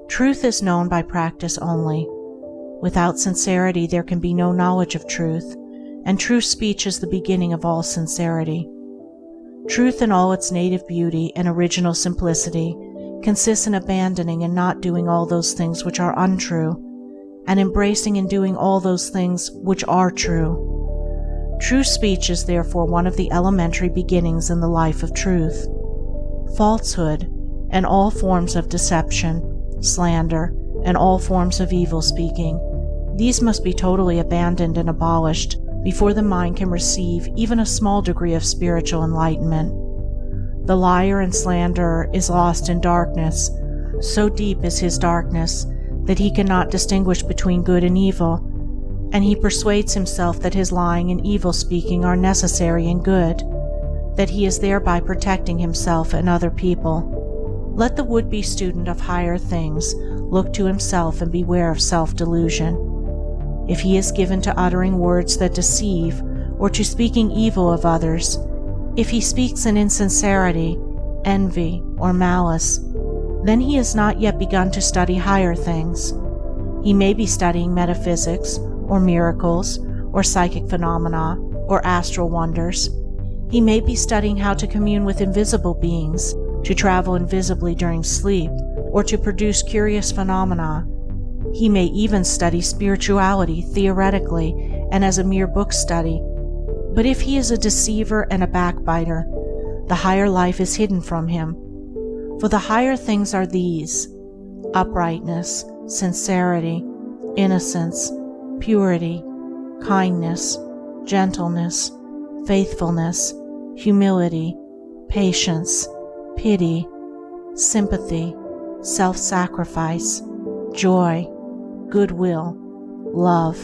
Truth is known by practice only. Without sincerity there can be no knowledge of truth, and true speech is the beginning of all sincerity. Truth in all its native beauty and original simplicity consists in abandoning and not doing all those things which are untrue, and embracing and doing all those things which are true. True speech is therefore one of the elementary beginnings in the life of truth. Falsehood and all forms of deception, slander, and all forms of evil speaking, these must be totally abandoned and abolished before the mind can receive even a small degree of spiritual enlightenment. The liar and slanderer is lost in darkness. So deep is his darkness that he cannot distinguish between good and evil, and he persuades himself that his lying and evil speaking are necessary and good, that he is thereby protecting himself and other people. Let the would-be student of higher things look to himself and beware of self-delusion. If he is given to uttering words that deceive, or to speaking evil of others, if he speaks in insincerity, envy, or malice, then he has not yet begun to study higher things. He may be studying metaphysics, or miracles, or psychic phenomena, or astral wonders. He may be studying how to commune with invisible beings, to travel invisibly during sleep, or to produce curious phenomena. He may even study spirituality theoretically and as a mere book study. But if he is a deceiver and a backbiter, the higher life is hidden from him. For the higher things are these: uprightness, sincerity, innocence, purity, kindness, gentleness, faithfulness, humility, patience, pity, sympathy, self-sacrifice, joy, goodwill, love.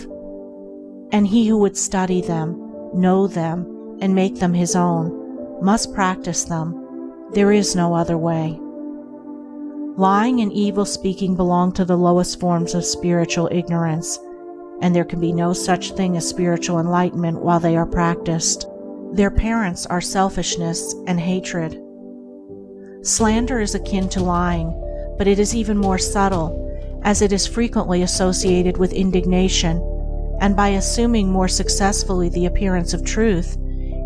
And he who would study them, know them, and make them his own, must practice them. There is no other way. Lying and evil speaking belong to the lowest forms of spiritual ignorance, and there can be no such thing as spiritual enlightenment while they are practiced. Their parents are selfishness and hatred. Slander is akin to lying, but it is even more subtle, as it is frequently associated with indignation, and by assuming more successfully the appearance of truth,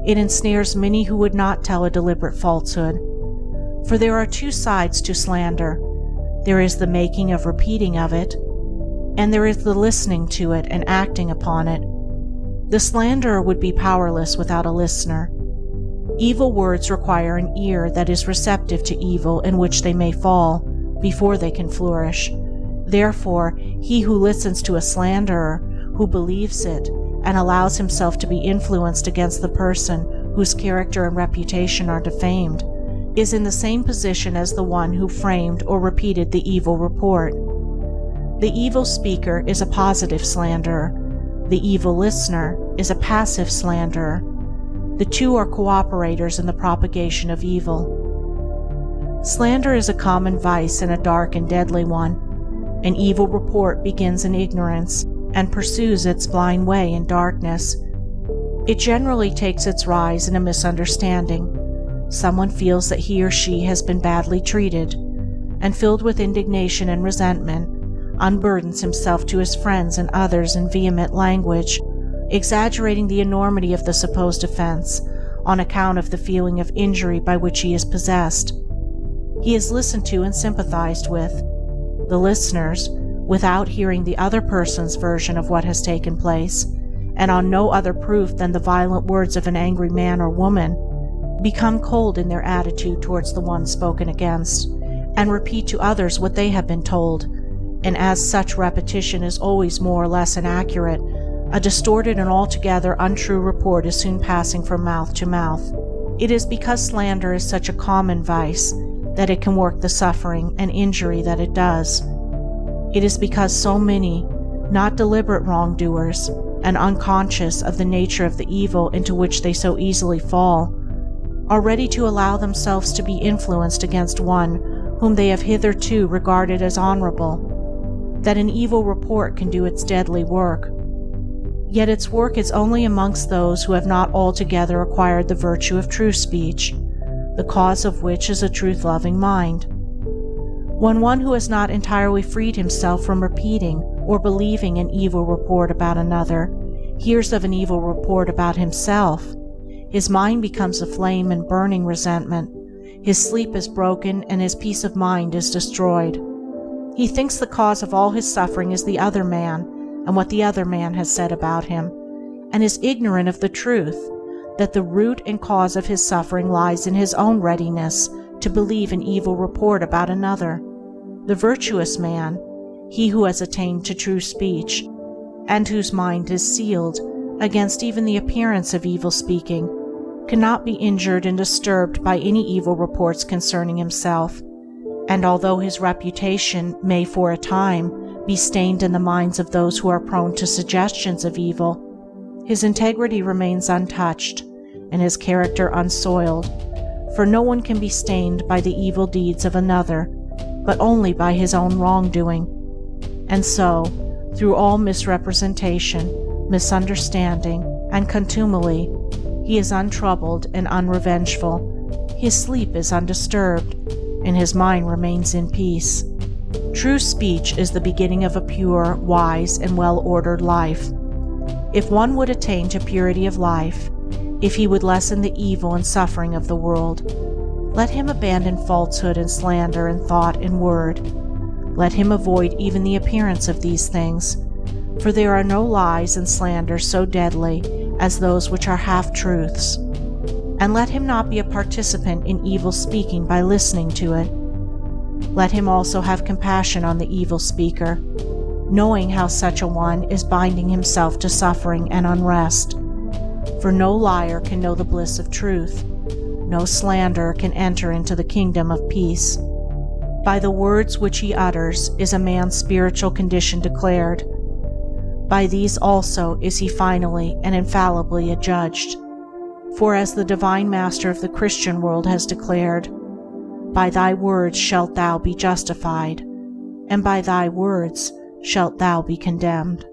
it ensnares many who would not tell a deliberate falsehood. For there are two sides to slander. There is the making of repeating of it, and there is the listening to it and acting upon it. The slanderer would be powerless without a listener. Evil words require an ear that is receptive to evil in which they may fall, before they can flourish. Therefore, he who listens to a slanderer, who believes it, and allows himself to be influenced against the person whose character and reputation are defamed, is in the same position as the one who framed or repeated the evil report. The evil speaker is a positive slanderer. The evil listener is a passive slanderer. The two are cooperators in the propagation of evil. Slander is a common vice and a dark and deadly one. An evil report begins in ignorance and pursues its blind way in darkness. It generally takes its rise in a misunderstanding. Someone feels that he or she has been badly treated, and filled with indignation and resentment, unburdens himself to his friends and others in vehement language, exaggerating the enormity of the supposed offense on account of the feeling of injury by which he is possessed. He is listened to and sympathized with. The listeners, without hearing the other person's version of what has taken place, and on no other proof than the violent words of an angry man or woman, become cold in their attitude towards the one spoken against, and repeat to others what they have been told, and as such repetition is always more or less inaccurate, a distorted and altogether untrue report is soon passing from mouth to mouth. It is because slander is such a common vice that it can work the suffering and injury that it does. It is because so many, not deliberate wrongdoers, and unconscious of the nature of the evil into which they so easily fall, are ready to allow themselves to be influenced against one whom they have hitherto regarded as honorable, that an evil report can do its deadly work. Yet its work is only amongst those who have not altogether acquired the virtue of true speech, the cause of which is a truth-loving mind. When one who has not entirely freed himself from repeating or believing an evil report about another hears of an evil report about himself, his mind becomes aflame in burning resentment, his sleep is broken, and his peace of mind is destroyed. He thinks the cause of all his suffering is the other man and what the other man has said about him, and is ignorant of the truth that the root and cause of his suffering lies in his own readiness to believe an evil report about another. The virtuous man, he who has attained to true speech, and whose mind is sealed against even the appearance of evil speaking, cannot be injured and disturbed by any evil reports concerning himself, and although his reputation may for a time be stained in the minds of those who are prone to suggestions of evil, his integrity remains untouched and his character unsoiled, for no one can be stained by the evil deeds of another, but only by his own wrongdoing. And so, through all misrepresentation, misunderstanding, and contumely, he is untroubled and unrevengeful, his sleep is undisturbed, and his mind remains in peace. True speech is the beginning of a pure, wise, and well-ordered life. If one would attain to purity of life, if he would lessen the evil and suffering of the world, let him abandon falsehood and slander in thought and word. Let him avoid even the appearance of these things, for there are no lies and slanders so deadly as those which are half-truths. And let him not be a participant in evil speaking by listening to it. Let him also have compassion on the evil speaker, knowing how such a one is binding himself to suffering and unrest. For no liar can know the bliss of truth. No slanderer can enter into the kingdom of peace. By the words which he utters is a man's spiritual condition declared. By these also is he finally and infallibly adjudged. For as the divine Master of the Christian world has declared, "By thy words shalt thou be justified, and by thy words shalt thou be condemned."